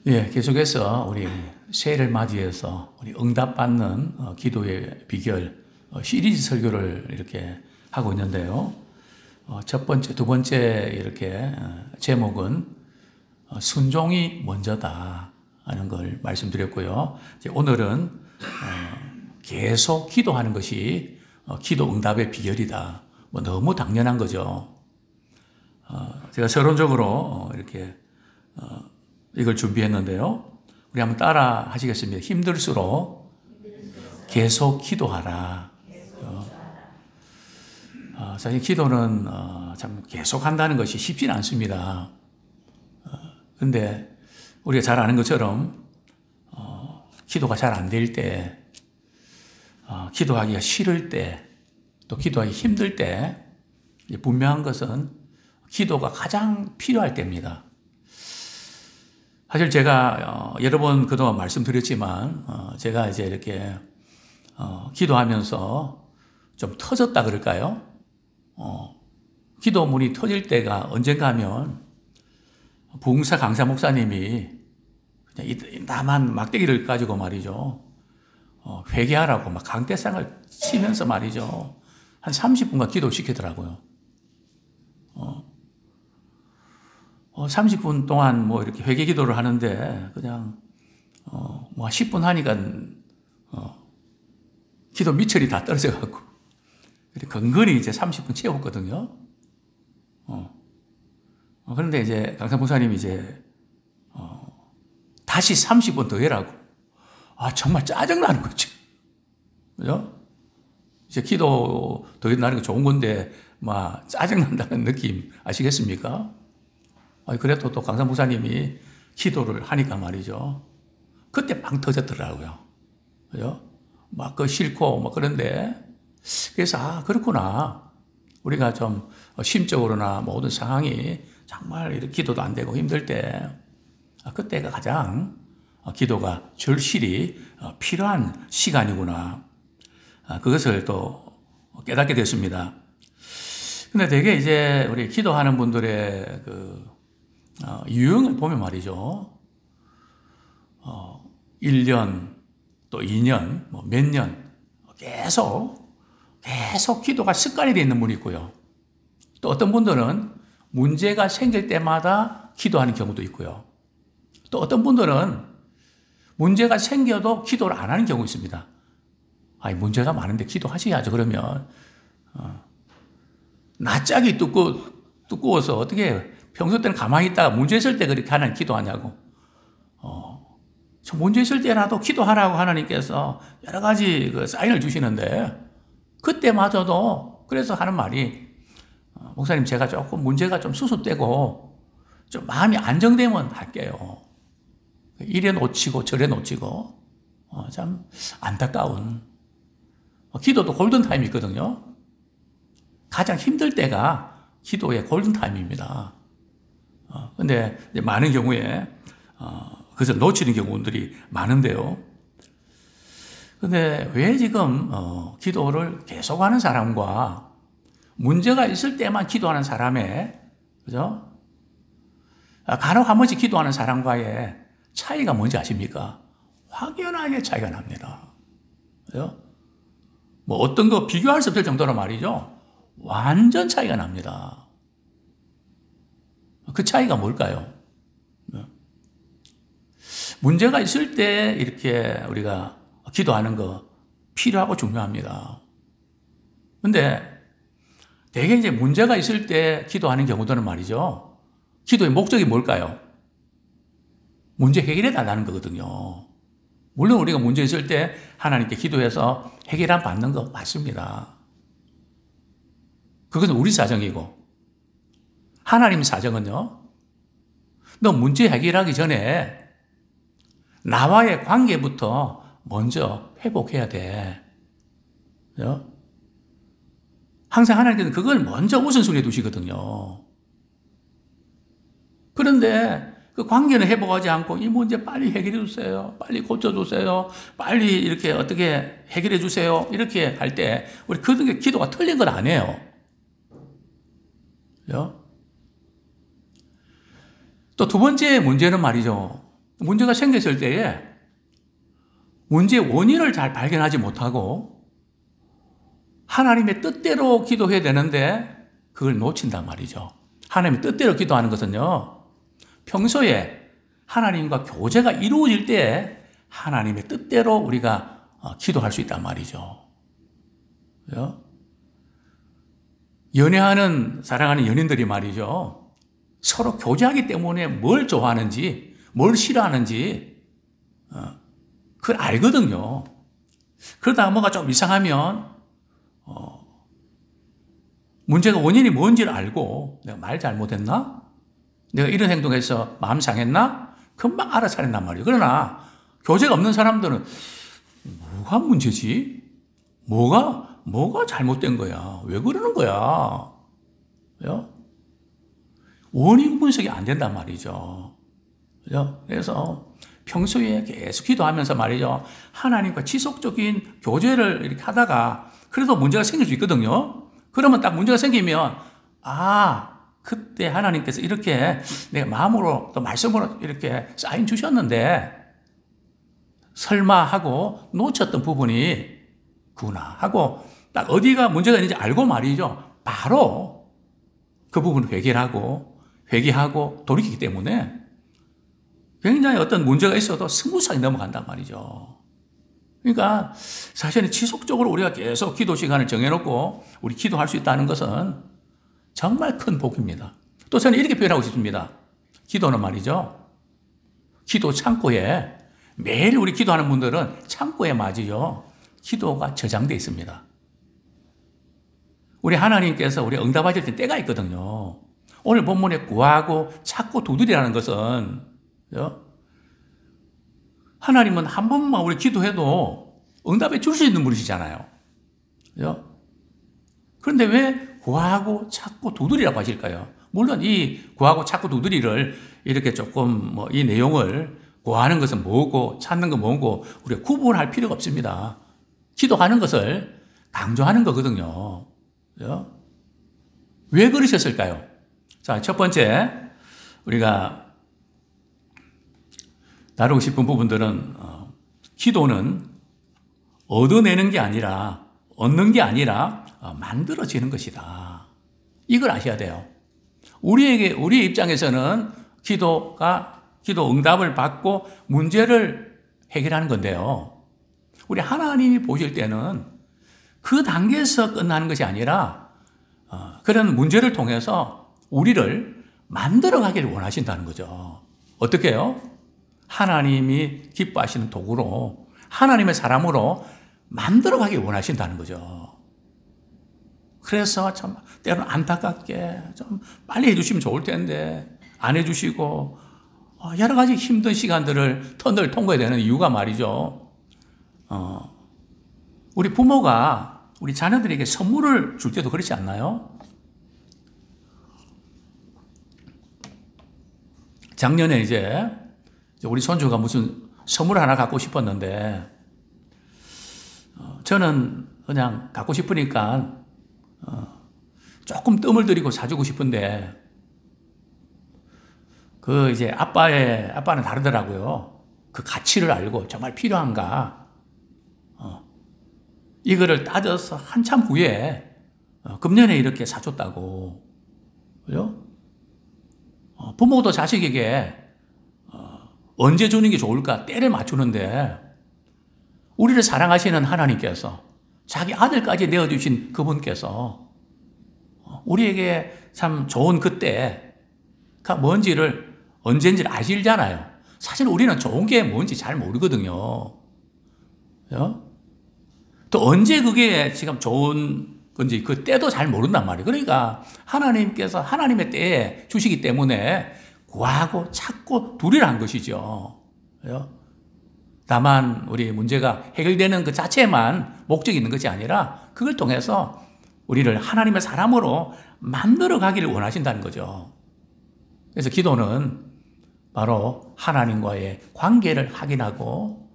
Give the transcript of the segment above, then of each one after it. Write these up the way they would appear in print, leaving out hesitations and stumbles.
예, 계속해서 우리 새해를 맞이해서 우리 응답받는 기도의 비결 시리즈 설교를 이렇게 하고 있는데요. 첫 번째, 두 번째 이렇게 제목은 순종이 먼저다 하는 걸 말씀드렸고요. 이제 오늘은 계속 기도하는 것이 기도 응답의 비결이다. 뭐 너무 당연한 거죠. 제가 서론적으로 이렇게 이걸 준비했는데요. 우리 한번 따라 하시겠습니다. 힘들수록 계속 기도하라. 사실 기도는 참 계속 한다는 것이 쉽지는 않습니다. 근데 우리가 잘 아는 것처럼 기도가 잘 안 될 때, 기도하기가 싫을 때, 또 기도하기 힘들 때 분명한 것은 기도가 가장 필요할 때입니다. 사실 제가 여러 번 그동안 말씀드렸지만 제가 이제 이렇게 기도하면서 좀 터졌다 그럴까요? 기도문이 터질 때가 언젠가 하면 부흥사 강사 목사님이 그냥 나만 막대기를 가지고 말이죠. 회개하라고 막 강대상을 치면서 말이죠. 한 30분간 기도시키더라고요. 30분 동안 뭐 이렇게 회개 기도를 하는데 그냥 뭐 10분 하니까 기도 미철이 다 떨어져 갖고 근근히 이제 30분 채웠거든요. 그런데 이제 강사 목사님이 이제 다시 30분 더 해라고. 정말 짜증나는 거죠. 그죠? 이제 기도 더 나는 게 좋은 건데 막 짜증난다는 느낌 아시겠습니까? 그래도 또 강사 목사님이 기도를 하니까 말이죠. 그때 빵 터졌더라고요. 그죠? 막 그 싫고 뭐 그런데 그래서 그렇구나. 우리가 좀 심적으로나 모든 상황이 정말 이렇게 기도도 안 되고 힘들 때 그때가 가장 기도가 절실히 필요한 시간이구나. 그것을 또 깨닫게 됐습니다. 근데 되게 이제 우리 기도하는 분들의 유형을 보면 말이죠. 1년, 또 2년, 뭐 몇 년, 계속 기도가 습관이 되어 있는 분이 있고요. 또 어떤 분들은 문제가 생길 때마다 기도하는 경우도 있고요. 또 어떤 분들은 문제가 생겨도 기도를 안 하는 경우가 있습니다. 문제가 많은데 기도하셔야죠. 그러면, 낯짝이 두꺼워서 어떻게 평소 때는 가만히 있다가 문제 있을 때 그렇게 하나님 기도하냐고. 저 문제 있을 때라도 기도하라고 하나님께서 여러 가지 사인을 주시는데, 그때마저도 그래서 하는 말이, 목사님 제가 조금 문제가 좀 수습되고, 좀 마음이 안정되면 할게요. 이래 놓치고 저래 놓치고, 참 안타까운. 기도도 골든타임이 있거든요. 가장 힘들 때가 기도의 골든타임입니다. 근데 많은 경우에 그것을 놓치는 경우들이 많은데요. 근데 왜 지금 기도를 계속하는 사람과 문제가 있을 때만 기도하는 사람의 그죠? 간혹 한 번씩 기도하는 사람과의 차이가 뭔지 아십니까? 확연하게 차이가 납니다. 그죠? 뭐 어떤 거 비교할 수 없을 정도로 말이죠. 완전 차이가 납니다. 그 차이가 뭘까요? 문제가 있을 때 이렇게 우리가 기도하는 거 필요하고 중요합니다. 근데 대개 이제 문제가 있을 때 기도하는 경우들은 말이죠. 기도의 목적이 뭘까요? 문제 해결해 달라는 거거든요. 물론 우리가 문제 있을 때 하나님께 기도해서 해결함 받는 거 맞습니다. 그것은 우리 사정이고 하나님 사정은요. 너 문제 해결하기 전에 나와의 관계부터 먼저 회복해야 돼. 그죠? 항상 하나님께서는 그걸 먼저 우선순위에 두시거든요. 그런데 그 관계는 회복하지 않고 이 문제 빨리 해결해 주세요. 빨리 고쳐주세요. 빨리 이렇게 어떻게 해결해 주세요. 이렇게 할 때 우리 그 기도가 틀린 건 아니에요. 또 두 번째 문제는 말이죠. 문제가 생겼을 때에 문제의 원인을 잘 발견하지 못하고 하나님의 뜻대로 기도해야 되는데 그걸 놓친단 말이죠. 하나님의 뜻대로 기도하는 것은요, 평소에 하나님과 교제가 이루어질 때 하나님의 뜻대로 우리가 기도할 수 있단 말이죠. 연애하는, 사랑하는 연인들이 말이죠, 서로 교제하기 때문에 뭘 좋아하는지, 뭘 싫어하는지, 그걸 알거든요. 그러다가 뭐가 좀 이상하면, 문제가 원인이 뭔지를 알고, 내가 말 잘못했나? 내가 이런 행동해서 마음 상했나? 금방 알아차린단 말이에요. 그러나, 교제가 없는 사람들은, 뭐가 문제지? 뭐가 잘못된 거야? 왜 그러는 거야? 원인 분석이 안 된단 말이죠. 그래서 평소에 계속 기도하면서 말이죠, 하나님과 지속적인 교제를 이렇게 하다가 그래도 문제가 생길 수 있거든요. 그러면 딱 문제가 생기면, 그때 하나님께서 이렇게 내가 마음으로 또 말씀으로 이렇게 사인 주셨는데 설마 하고 놓쳤던 부분이 구나 하고 딱 어디가 문제가 있는지 알고 말이죠, 바로 그 부분을 회개하고 돌이키기 때문에 굉장히 어떤 문제가 있어도 스무스하게 넘어간단 말이죠. 그러니까 사실은 지속적으로 우리가 계속 기도 시간을 정해놓고 우리 기도할 수 있다는 것은 정말 큰 복입니다. 또 저는 이렇게 표현하고 싶습니다. 기도는 말이죠, 기도 창고에, 매일 우리 기도하는 분들은 창고에 맞이요, 기도가 저장되어 있습니다. 우리 하나님께서 우리 응답하실 때 때가 있거든요. 오늘 본문에 구하고 찾고 두드리라는 것은, 하나님은 한 번만 우리 기도해도 응답해 줄 수 있는 분이시잖아요. 그런데 왜 구하고 찾고 두드리라고 하실까요? 물론 이 구하고 찾고 두드리를 이렇게 조금 이 내용을, 구하는 것은 뭐고 찾는 건 뭐고 우리가 구분할 필요가 없습니다. 기도하는 것을 강조하는 거거든요. 왜 그러셨을까요? 자, 첫 번째, 우리가 다루고 싶은 부분들은, 기도는 얻어내는 게 아니라, 얻는 게 아니라 만들어지는 것이다. 이걸 아셔야 돼요. 우리의 입장에서는 기도 응답을 받고 문제를 해결하는 건데요, 우리 하나님이 보실 때는 그 단계에서 끝나는 것이 아니라 그런 문제를 통해서 우리를 만들어가기를 원하신다는 거죠. 어떻게 해요? 하나님이 기뻐하시는 도구로, 하나님의 사람으로 만들어가기 원하신다는 거죠. 그래서 참 때로는 안타깝게 좀 빨리 해주시면 좋을 텐데 안 해주시고 여러 가지 힘든 시간들을 턴을 통과해야 되는 이유가 말이죠, 우리 부모가 우리 자녀들에게 선물을 줄 때도 그렇지 않나요? 작년에 이제 우리 손주가 무슨 선물 하나 갖고 싶었는데, 저는 그냥 갖고 싶으니까 조금 뜸을 들이고 사주고 싶은데, 이제 아빠는 다르더라고요. 그 가치를 알고 정말 필요한가, 이거를 따져서 한참 후에 금년에 이렇게 사줬다고. 그죠? 부모도 자식에게 언제 주는 게 좋을까 때를 맞추는데, 우리를 사랑하시는 하나님께서, 자기 아들까지 내어주신 그분께서 우리에게 참 좋은 그때가 뭔지를 언젠지를 아시잖아요. 사실 우리는 좋은 게 뭔지 잘 모르거든요. 또 언제 그게 지금 좋은 건지 그 때도 잘 모른단 말이에요. 그러니까 하나님께서 하나님의 때에 주시기 때문에 구하고 찾고 두리란 것이죠. 다만 우리 문제가 해결되는 그 자체만 목적이 있는 것이 아니라 그걸 통해서 우리를 하나님의 사람으로 만들어 가기를 원하신다는 거죠. 그래서 기도는 바로 하나님과의 관계를 확인하고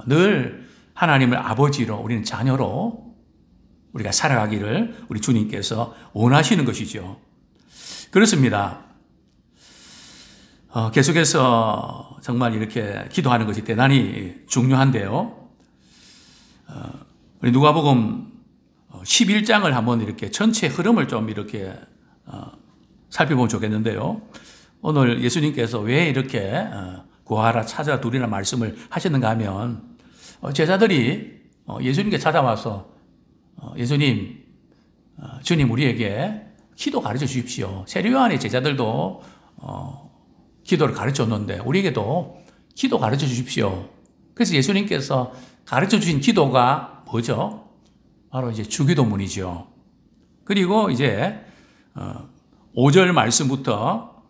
늘 하나님을 아버지로, 우리는 자녀로 우리가 살아가기를 우리 주님께서 원하시는 것이죠. 그렇습니다. 계속해서 정말 이렇게 기도하는 것이 대단히 중요한데요. 우리 누가복음 11장을 한번 이렇게 전체 흐름을 좀 이렇게 살펴보면 좋겠는데요. 오늘 예수님께서 왜 이렇게 구하라 찾아 두리라 말씀을 하셨는가 하면 제자들이 예수님께 찾아와서 예수님, 주님 우리에게 기도 가르쳐 주십시오. 세례 요한의 제자들도 기도를 가르쳤는데 우리에게도 기도 가르쳐 주십시오. 그래서 예수님께서 가르쳐 주신 기도가 뭐죠? 바로 이제 주기도문이죠. 그리고 이제 5절 말씀부터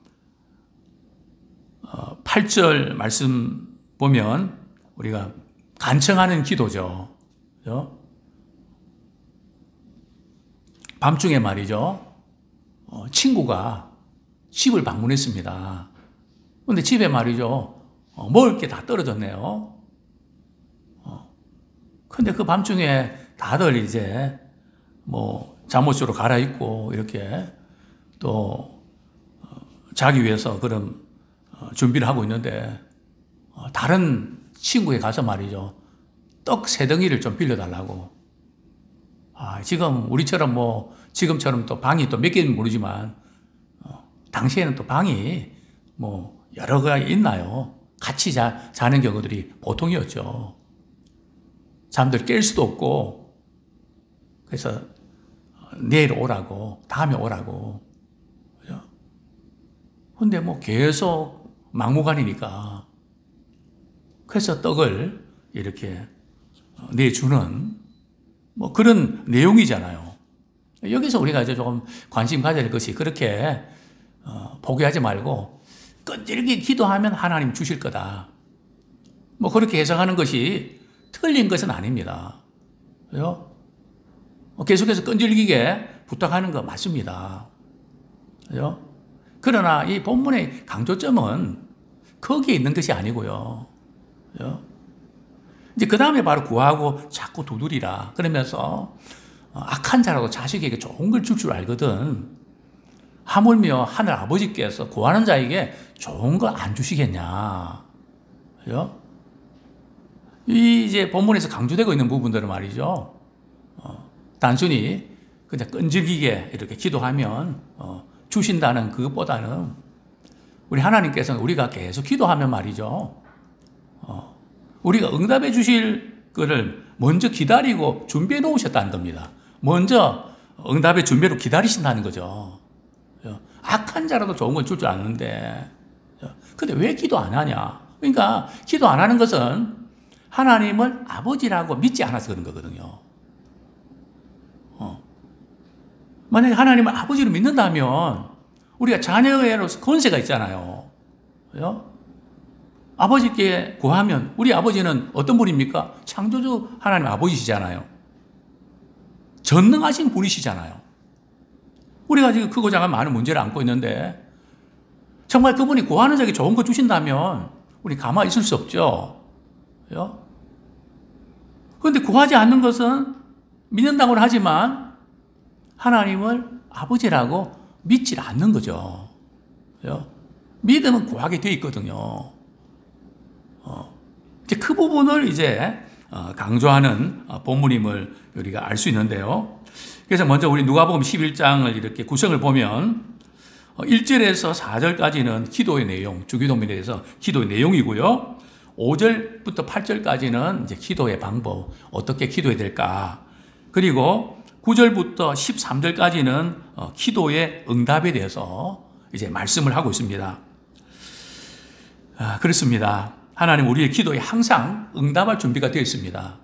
8절 말씀 보면 우리가 간청하는 기도죠. 그죠? 밤중에 말이죠. 친구가 집을 방문했습니다. 근데 집에 말이죠. 먹을 게 다 떨어졌네요. 근데 그 밤중에 다들 이제 잠옷으로 갈아입고 이렇게 또 자기 위해서 그런 준비를 하고 있는데 다른 친구에 가서 말이죠. 떡 3덩이를 좀 빌려달라고. 지금 우리처럼 지금처럼 또 방이 또 몇 개인지 모르지만 당시에는 또 방이 여러 개가 있나요? 같이 자는 경우들이 보통이었죠. 잠들 깰 수도 없고 그래서 내일 오라고 다음에 오라고. 그죠? 근데 계속 막무가내니까 그래서 떡을 이렇게 내주는 그런 내용이잖아요. 여기서 우리가 이제 조금 관심 가져야 될 것이 그렇게 포기하지 말고 끈질기게 기도하면 하나님 주실 거다. 그렇게 해석하는 것이 틀린 것은 아닙니다. 그죠? 계속해서 끈질기게 부탁하는 거 맞습니다. 그죠? 그러나 이 본문의 강조점은 거기에 있는 것이 아니고요. 그죠? 이제 그 다음에 바로 구하고 자꾸 두드리라. 그러면서 악한 자라도 자식에게 좋은 걸 줄 줄 알거든. 하물며 하늘 아버지께서 구하는 자에게 좋은 거 안 주시겠냐. 그죠? 이 이제 본문에서 강조되고 있는 부분들은 말이죠. 단순히 그냥 끈질기게 이렇게 기도하면 주신다는 그것보다는 우리 하나님께서는 우리가 계속 기도하면 말이죠. 우리가 응답해 주실 거를 먼저 기다리고 준비해 놓으셨다는 겁니다. 먼저 응답의 준비로 기다리신다는 거죠. 악한 자라도 좋은 건 줄 줄 아는데 근데 왜 기도 안 하냐? 그러니까 기도 안 하는 것은 하나님을 아버지라고 믿지 않아서 그런 거거든요. 만약에 하나님을 아버지로 믿는다면 우리가 자녀로서 권세가 있잖아요. 그죠? 아버지께 구하면 우리 아버지는 어떤 분입니까? 창조주 하나님 아버지시잖아요. 전능하신 분이시잖아요. 우리가 지금 크고 작은 많은 문제를 안고 있는데 정말 그분이 구하는 자에게 좋은 거 주신다면 우리 가만히 있을 수 없죠. 그죠? 그런데 구하지 않는 것은 믿는다고는 하지만 하나님을 아버지라고 믿지 않는 거죠. 그죠? 믿음은 구하게 되어 있거든요. 이제 그 부분을 이제 강조하는 본문임을 우리가 알 수 있는데요. 그래서 먼저 우리 누가복음 11장을 이렇게 구성을 보면 1절에서 4절까지는 기도의 내용, 주기도문에 대해서 기도의 내용이고요. 5절부터 8절까지는 이제 기도의 방법, 어떻게 기도해야 될까. 그리고 9절부터 13절까지는 기도의 응답에 대해서 이제 말씀을 하고 있습니다. 그렇습니다. 하나님 우리의 기도에 항상 응답할 준비가 되어 있습니다.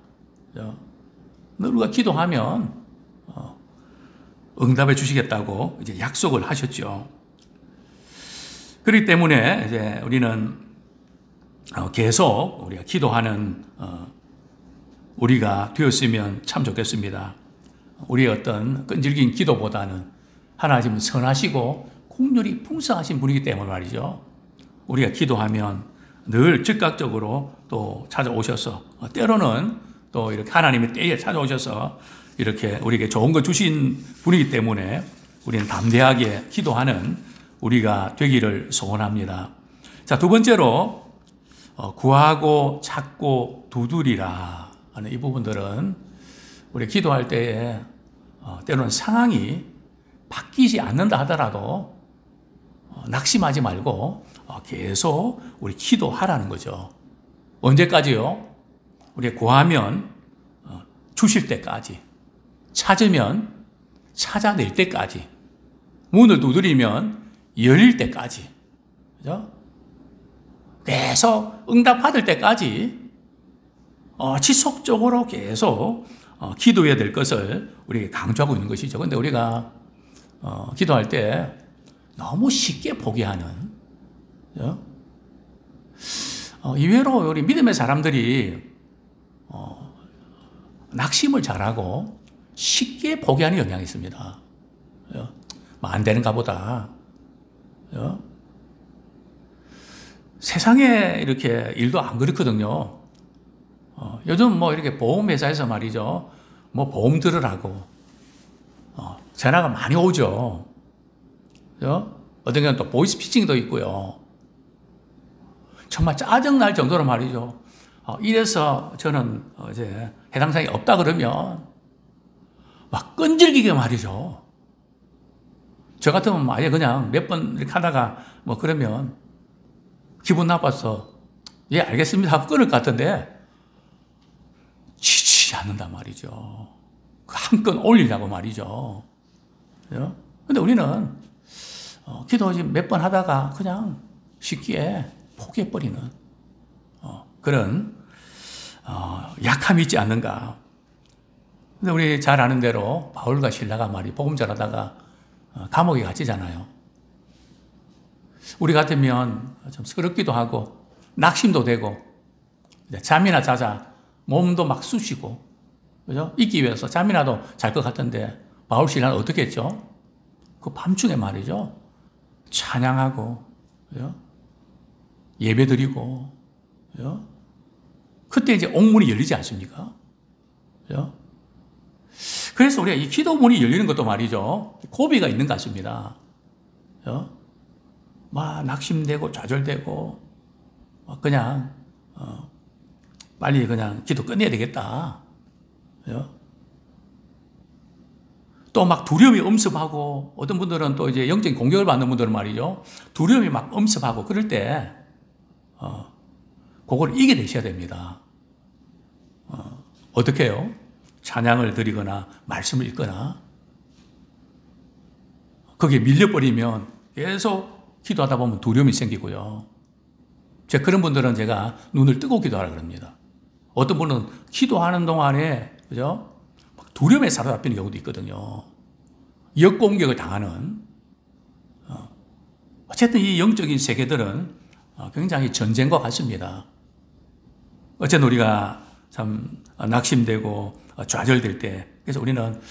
우리가 기도하면 응답해 주시겠다고 이제 약속을 하셨죠. 그렇기 때문에 이제 우리는 계속 우리가 기도하는 우리가 되었으면 참 좋겠습니다. 우리의 어떤 끈질긴 기도보다는 하나님은 선하시고 긍휼이 풍성하신 분이기 때문에 말이죠. 우리가 기도하면 늘 즉각적으로 또 찾아오셔서 때로는 또 이렇게 하나님의 때에 찾아오셔서 이렇게 우리에게 좋은 거 주신 분이기 때문에 우리는 담대하게 기도하는 우리가 되기를 소원합니다. 자, 두 번째로 구하고 찾고 두드리라 하는 이 부분들은 우리 기도할 때에 때로는 상황이 바뀌지 않는다 하더라도 낙심하지 말고 계속 우리 기도하라는 거죠. 언제까지요? 우리 구하면 주실 때까지, 찾으면 찾아낼 때까지, 문을 두드리면 열릴 때까지, 그죠? 계속 응답받을 때까지 지속적으로 계속 기도해야 될 것을 우리에게 강조하고 있는 것이죠. 그런데 우리가 기도할 때 너무 쉽게 포기하는, 이외로 우리 믿음의 사람들이 낙심을 잘하고 쉽게 포기하는 경향이 있습니다. 안 되는가 보다. 세상에 이렇게 일도 안 그렇거든요. 요즘 뭐 이렇게 보험회사에서 말이죠. 뭐 보험 들으라고 전화가 많이 오죠. 어떤 경우는 또 보이스피싱도 있고요. 정말 짜증날 정도로 말이죠. 이래서 저는 이제 해당 사항이 없다 그러면 막 끈질기게 말이죠. 저 같으면 아예 그냥 몇 번 이렇게 하다가 뭐 그러면 기분 나빠서 예 알겠습니다 하고 끊을 것 같은데 지치지 않는단 말이죠. 한 건 올리려고 말이죠. 근데 우리는 기도 몇 번 하다가 그냥 쉽게 포기해버리는 그런 약함이 있지 않는가. 근데 우리 잘 아는 대로 바울과 실라가 말이 복음 전하다가 감옥에 갇히잖아요. 우리 같으면 좀 서럽기도 하고 낙심도 되고 잠이나 자자 몸도 막 쑤시고 그죠? 있기 위해서 잠이라도 잘 것 같은데 바울 신라는 어떻게 했죠? 그 밤중에 말이죠. 찬양하고 그죠? 예배드리고 그죠? 그때 이제 옥문이 열리지 않습니까? 그죠? 그래서 우리가 이 기도문이 열리는 것도 말이죠. 고비가 있는 것 같습니다. 그죠? 막 낙심되고 좌절되고 그냥 빨리 그냥 기도 끝내야 되겠다. 또 막 두려움이 엄습하고 어떤 분들은 또 이제 영적인 공격을 받는 분들은 말이죠. 두려움이 막 엄습하고 그럴 때 그걸 이겨내셔야 됩니다. 어떻게 해요? 찬양을 드리거나 말씀을 읽거나 거기에 밀려버리면 계속 기도하다 보면 두려움이 생기고요. 제가 그런 분들은 제가 눈을 뜨고 기도하라 그럽니다. 어떤 분은 기도하는 동안에 그죠? 막 두려움에 사로잡히는 경우도 있거든요. 역공격을 당하는. 어쨌든 이 영적인 세계들은 굉장히 전쟁과 같습니다. 어쨌든 우리가 참 낙심되고 좌절될 때 그래서 우리는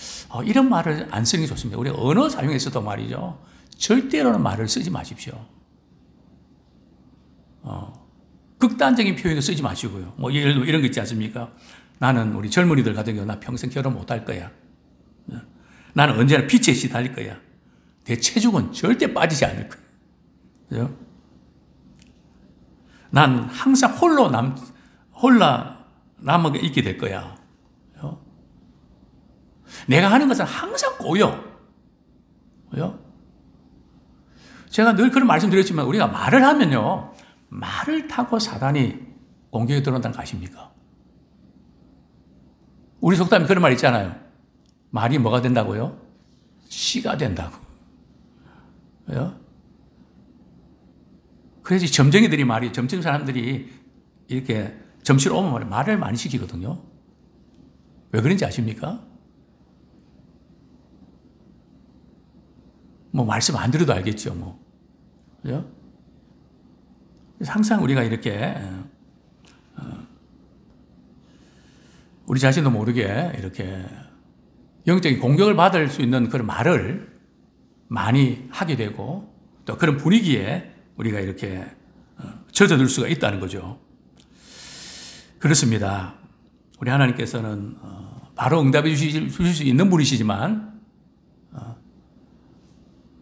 이런 말을 안 쓰는 게 좋습니다. 우리 언어 사용에서도 말이죠. 절대로는 말을 쓰지 마십시오. 극단적인 표현을 쓰지 마시고요. 뭐 예를 들면 이런 거 있지 않습니까? 나는 우리 젊은이들 같은 경우 나 평생 결혼 못 할 거야. 나는 언제나 빛에 시달릴 거야. 내 체중은 절대 빠지지 않을 거야. 그죠? 난 항상 홀라 남에게 있게 될 거야. 그죠? 내가 하는 것은 항상 꼬여. 그죠? 제가 늘 그런 말씀 드렸지만 우리가 말을 하면요. 말을 타고 사단이 공격에 들어온다는 거 아십니까? 우리 속담에 그런 말 있잖아요. 말이 뭐가 된다고요? 씨가 된다고. 왜요? 그래서 점쟁이들이 말이, 점쟁이 사람들이 이렇게 점치러 오면 말을 많이 시키거든요. 왜 그런지 아십니까? 뭐 말씀 안 들어도 알겠죠, 뭐. 그죠? 항상 우리가 이렇게 우리 자신도 모르게 이렇게 영적인 공격을 받을 수 있는 그런 말을 많이 하게 되고 또 그런 분위기에 우리가 이렇게 젖어들 수가 있다는 거죠. 그렇습니다. 우리 하나님께서는 바로 응답해 주실 수 있는 분이시지만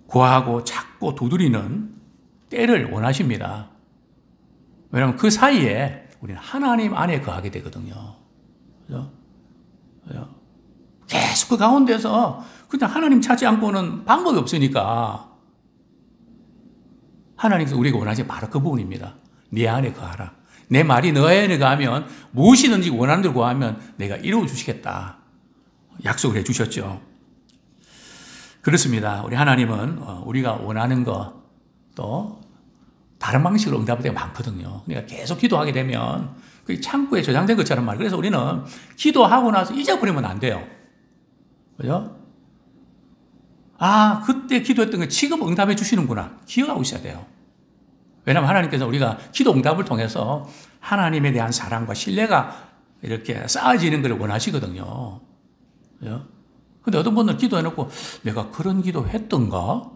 구하고 찾고 두드리는 때를 원하십니다. 왜냐하면 그 사이에 우리는 하나님 안에 거하게 되거든요. 그죠? 계속 그 가운데서 그냥 하나님 찾지 않고는 방법이 없으니까 하나님께서 우리가 원하지 바로 그 부분입니다. 네 안에 거하라. 내 말이 너 안에 거하면 무엇이든지 원하는 대로 구하면 내가 이루어 주시겠다. 약속을 해 주셨죠. 그렇습니다. 우리 하나님은 우리가 원하는 거 또 다른 방식으로 응답할 때가 많거든요. 그러니까 계속 기도하게 되면 그 창고에 저장된 것처럼 말이에요. 그래서 우리는 기도하고 나서 잊어버리면 안 돼요. 그죠? 아, 그때 기도했던 거 지금 응답해 주시는구나. 기억하고 있어야 돼요. 왜냐하면 하나님께서 우리가 기도 응답을 통해서 하나님에 대한 사랑과 신뢰가 이렇게 쌓아지는 걸 원하시거든요. 그죠? 근데 어떤 분들은 기도해놓고 내가 그런 기도 했던가?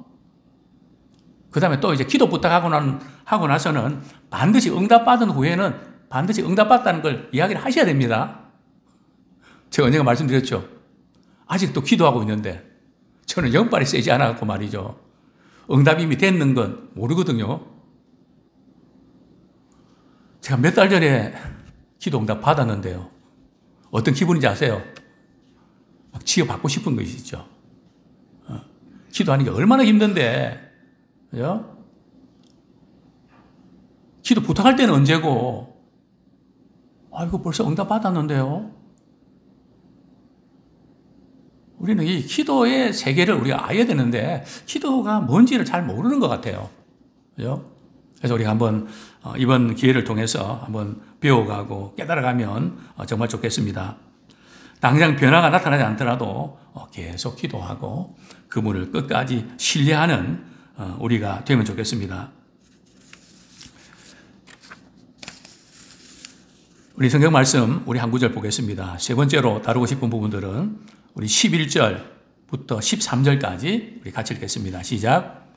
그 다음에 또 이제 기도 부탁하고 나서는 반드시 응답받은 후에는 반드시 응답받다는 걸 이야기를 하셔야 됩니다. 제가 언젠가 말씀드렸죠. 아직도 기도하고 있는데 저는 영빨이 세지 않아갖고 말이죠. 응답이 이미 됐는 건 모르거든요. 제가 몇 달 전에 기도 응답 받았는데요. 어떤 기분인지 아세요? 막 치유받고 싶은 것이죠. 기도하는 게 얼마나 힘든데, 그죠? 기도 부탁할 때는 언제고, 이거 벌써 응답 받았는데요. 우리는 이 기도의 세계를 우리가 알아야 되는데, 기도가 뭔지를 잘 모르는 것 같아요. 그죠? 그래서 우리가 한번, 이번 기회를 통해서 한번 배워가고 깨달아가면 정말 좋겠습니다. 당장 변화가 나타나지 않더라도 계속 기도하고 그분을 끝까지 신뢰하는 우리가 되면 좋겠습니다. 우리 성경 말씀 우리 한 구절 보겠습니다. 세 번째로 다루고 싶은 부분들은 우리 11절부터 13절까지 우리 같이 읽겠습니다. 시작.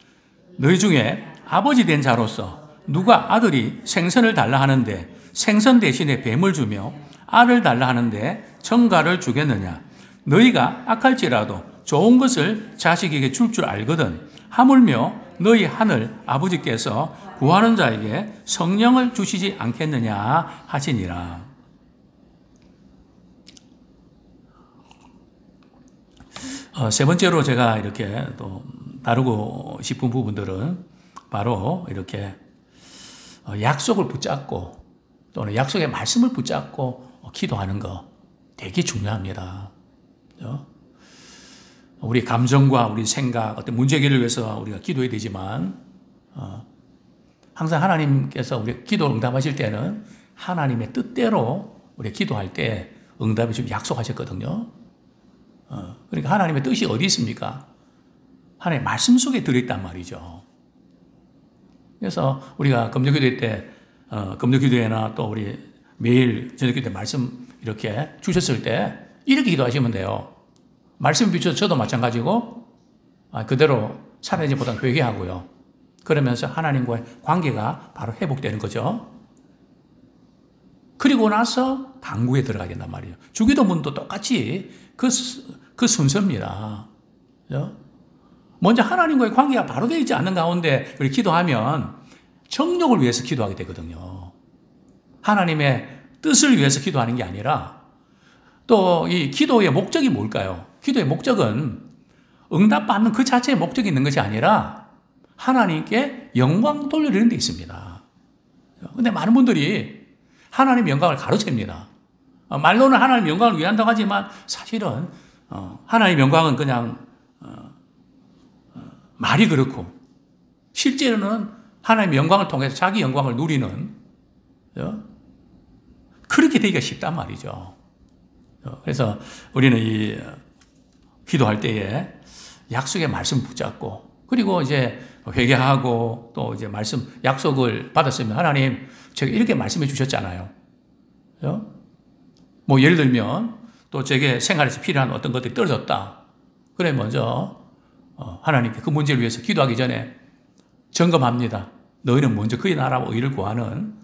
너희 중에 아버지 된 자로서 누가 아들이 생선을 달라 하는데 생선 대신에 뱀을 주며 알을 달라 하는데 청가를 주겠느냐. 너희가 악할지라도 좋은 것을 자식에게 줄 줄 알거든. 하물며 너희 하늘 아버지께서 구하는 자에게 성령을 주시지 않겠느냐 하시니라. 세 번째로 제가 이렇게 또 다루고 싶은 부분들은 바로 이렇게 약속을 붙잡고 또는 약속의 말씀을 붙잡고 기도하는 거 되게 중요합니다. 우리 감정과 우리 생각, 어떤 문제 해결을 위해서 우리가 기도해야 되지만 항상 하나님께서 우리 기도를 응답하실 때는 하나님의 뜻대로 우리 기도할 때 응답이 좀 약속하셨거든요. 그러니까 하나님의 뜻이 어디 있습니까? 하나님의 말씀 속에 들어있단 말이죠. 그래서 우리가 금요기도회 때, 금요기도회나 또 우리 매일 저녁기도 때 말씀 이렇게 주셨을 때 이렇게 기도하시면 돼요. 말씀 비춰서 저도 마찬가지고 그대로 살아야지 보다 회개하고요. 그러면서 하나님과의 관계가 바로 회복되는 거죠. 그리고 나서 당구에 들어가야 된단 말이에요. 주기도문도 똑같이 그 순서입니다. 그죠? 먼저 하나님과의 관계가 바로 되어 있지 않는 가운데 우리 기도하면 정욕을 위해서 기도하게 되거든요. 하나님의 뜻을 위해서 기도하는 게 아니라 또 이 기도의 목적이 뭘까요? 기도의 목적은 응답받는 그 자체의 목적이 있는 것이 아니라 하나님께 영광 돌리는 데 있습니다. 그런데 많은 분들이 하나님 영광을 가로챕니다. 말로는 하나님 영광을 위한다고 하지만 사실은 하나님 영광은 그냥 말이 그렇고 실제로는 하나님의 영광을 통해서 자기 영광을 누리는 그렇게 되기가 쉽단 말이죠. 그래서 우리는 이 기도할 때에 약속의 말씀 붙잡고 그리고 이제 회개하고 또 이제 말씀 약속을 받았으면 하나님 제가 이렇게 말씀해 주셨잖아요. 뭐 예를 들면 또 제게 생활에서 필요한 어떤 것들이 떨어졌다. 그래 먼저 하나님께 그 문제를 위해서 기도하기 전에 점검합니다. 너희는 먼저 그의 나라와 의를 구하는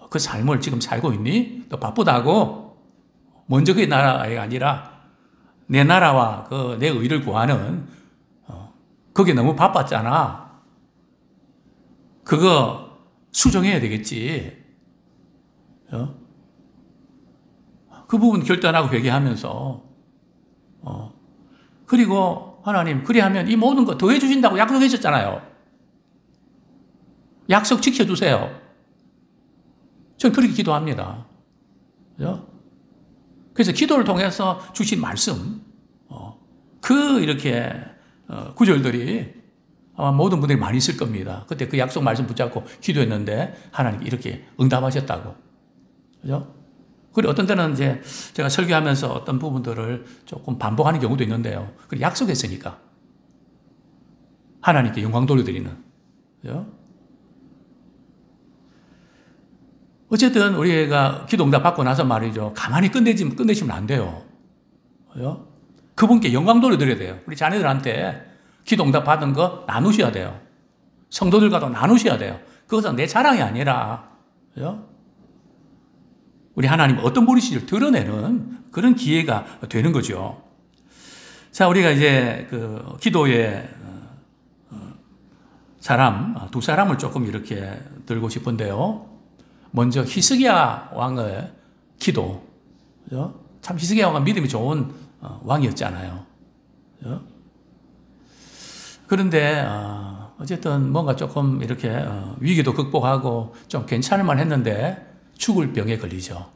그 삶을 지금 살고 있니? 또 바쁘다고 먼저 그의 나라가 아니라 내 나라와 그 내 의를 구하는 그게 너무 바빴잖아. 그거 수정해야 되겠지. 그 부분 결단하고 회개하면서 그리고 하나님 그리하면 이 모든 거 더해 주신다고 약속해 주셨잖아요. 약속 지켜주세요. 전 그렇게 기도합니다. 그죠? 그래서 기도를 통해서 주신 말씀, 이렇게 구절들이 아마 모든 분들이 많이 있을 겁니다. 그때 그 약속 말씀 붙잡고 기도했는데 하나님이 이렇게 응답하셨다고. 그죠? 그리고 어떤 때는 이제 제가 설교하면서 어떤 부분들을 조금 반복하는 경우도 있는데요. 그 약속했으니까. 하나님께 영광 돌려드리는. 그죠? 어쨌든 우리가 기도 응답 받고 나서 말이죠. 가만히 끝내시면 안 돼요. 그죠? 그분께 영광 돌려드려야 돼요. 우리 자녀들한테 기도 응답 받은 거 나누셔야 돼요. 성도들과도 나누셔야 돼요. 그것은 내 자랑이 아니라, 그죠? 우리 하나님 어떤 분이신지를 드러내는 그런 기회가 되는 거죠. 자, 우리가 이제 그 기도의 두 사람을 조금 이렇게 들고 싶은데요. 먼저 히스기야 왕의 기도. 그죠? 참 히스기야 왕은 믿음이 좋은 왕이었잖아요. 그죠? 그런데 어쨌든 뭔가 조금 이렇게 위기도 극복하고 좀 괜찮을만 했는데 죽을 병에 걸리죠.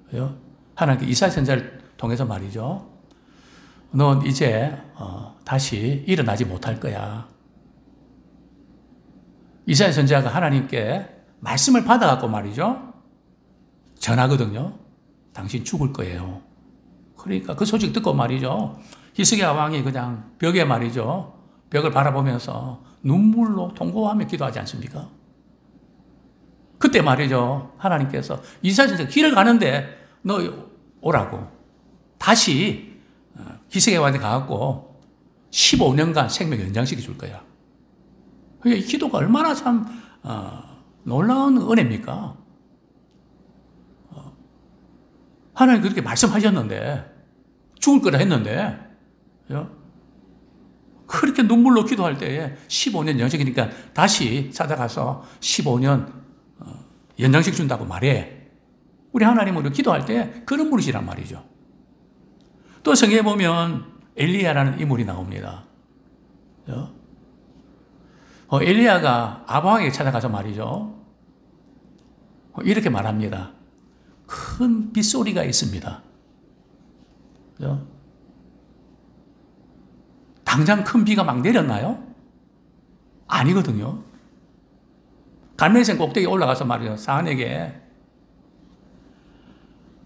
그죠? 하나님께 이사야 선지자를 통해서 말이죠. 넌 이제 다시 일어나지 못할 거야. 이사야 선지자가 하나님께 말씀을 받아갖고 말이죠. 전하거든요. 당신 죽을 거예요. 그러니까 그 소식 듣고 말이죠. 히스기야 왕이 그냥 벽에 말이죠. 벽을 바라보면서 눈물로 통곡하며 기도하지 않습니까? 그때 말이죠. 하나님께서 이사야 선지자가 길을 가는데 너 오라고. 다시 히스기야 왕한테 가갖고 15년간 생명 연장시켜 줄 거야. 그러니까 이 기도가 얼마나 참 놀라운 은혜입니까? 하나님 그렇게 말씀하셨는데 죽을 거라 했는데 그렇게 눈물로 기도할 때에 15년 연장이니까 다시 찾아가서 15년 연장식 준다고 말해. 우리 하나님으로 기도할 때 그런 분이시란 말이죠. 또 성경에 보면 엘리야라는 인물이 나옵니다. 엘리야가 아방에게 찾아가서 말이죠. 이렇게 말합니다. 큰 빗소리가 있습니다. 그죠? 당장 큰 비가 막 내렸나요? 아니거든요. 갈멜산 꼭대기에 올라가서 말이죠. 사안에게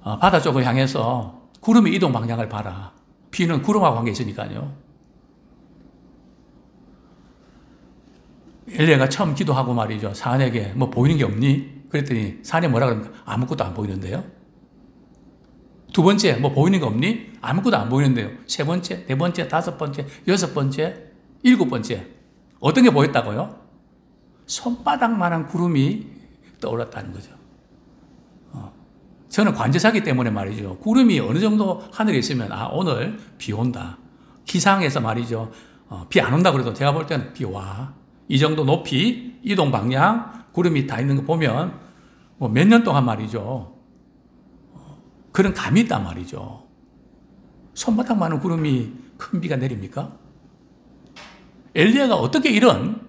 바다 쪽을 향해서 구름의 이동 방향을 봐라. 비는 구름하고 관계 있으니까요. 엘리야가 처음 기도하고 말이죠. 사안에게 뭐 보이는 게 없니? 그랬더니 사안이 뭐라 그럽니까? 아무것도 안 보이는데요. 두 번째, 뭐 보이는 거 없니? 아무것도 안 보이는데요. 세 번째, 네 번째, 다섯 번째, 여섯 번째, 일곱 번째. 어떤 게 보였다고요? 손바닥만한 구름이 떠올랐다는 거죠. 저는 관제사기 때문에 말이죠. 구름이 어느 정도 하늘에 있으면 오늘 비 온다. 기상에서 말이죠. 비 안 온다 그래도 제가 볼 때는 비 와. 이 정도 높이, 이동 방향, 구름이 다 있는 거 보면 뭐 몇 년 동안 말이죠. 그런 감이 있단 말이죠. 손바닥만한 구름이 큰 비가 내립니까? 엘리야가 어떻게 이런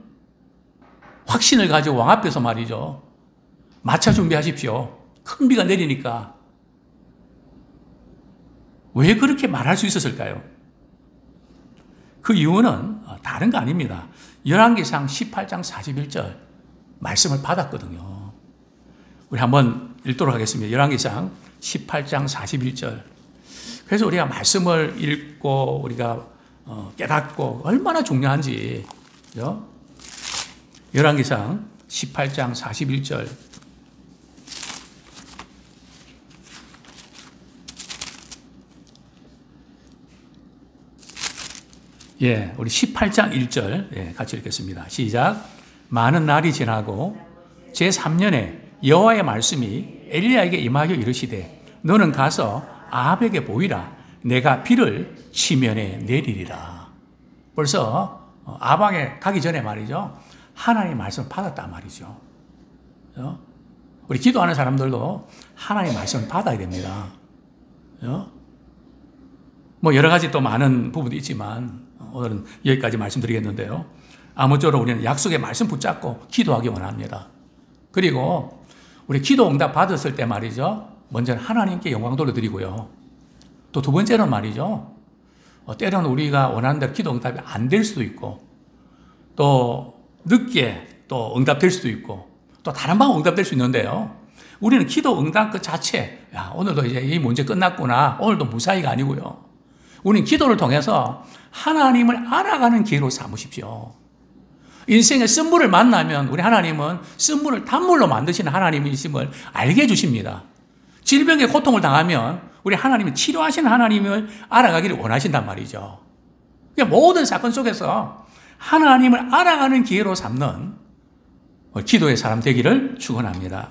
확신을 가지고 왕 앞에서 말이죠. 마차 준비하십시오. 큰 비가 내리니까. 왜 그렇게 말할 수 있었을까요? 그 이유는 다른 거 아닙니다. 열왕기상 18장 41절 말씀을 받았거든요. 우리 한번 읽도록 하겠습니다. 열왕기상 18장 41절. 그래서 우리가 말씀을 읽고 우리가 깨닫고 얼마나 중요한지. 그죠? 열왕기상 18장 41절. 예, 우리 18장 1절 같이 읽겠습니다. 시작. 많은 날이 지나고 제3년에 여호와의 말씀이 엘리야에게 임하여 이르시되 너는 가서 아합에게 보이라. 내가 비를 지면에 내리리라. 벌써 아합에 가기 전에 말이죠. 하나님의 말씀을 받았단 말이죠. 우리 기도하는 사람들도 하나님의 말씀을 받아야 됩니다. 뭐 여러 가지 또 많은 부분도 있지만 오늘은 여기까지 말씀드리겠는데요. 아무쪼록 우리는 약속의 말씀 붙잡고 기도하기 원합니다. 그리고 우리 기도 응답 받았을 때 말이죠. 먼저는 하나님께 영광 돌려드리고요. 또 두 번째는 말이죠. 때로는 우리가 원하는 대로 기도 응답이 안 될 수도 있고 또 늦게 또 응답될 수도 있고 또 다른 방법 응답될 수 있는데요. 우리는 기도 응답 그 자체, 야, 오늘도 이제 이 문제 끝났구나. 오늘도 무사히가 아니고요. 우리는 기도를 통해서 하나님을 알아가는 기회로 삼으십시오. 인생의 쓴물을 만나면 우리 하나님은 쓴물을 단물로 만드시는 하나님이심을 알게 해주십니다. 질병의 고통을 당하면 우리 하나님은 치료하시는 하나님을 알아가기를 원하신단 말이죠. 그러니까 모든 사건 속에서 하나님을 알아가는 기회로 삼는 기도의 사람 되기를 축원합니다.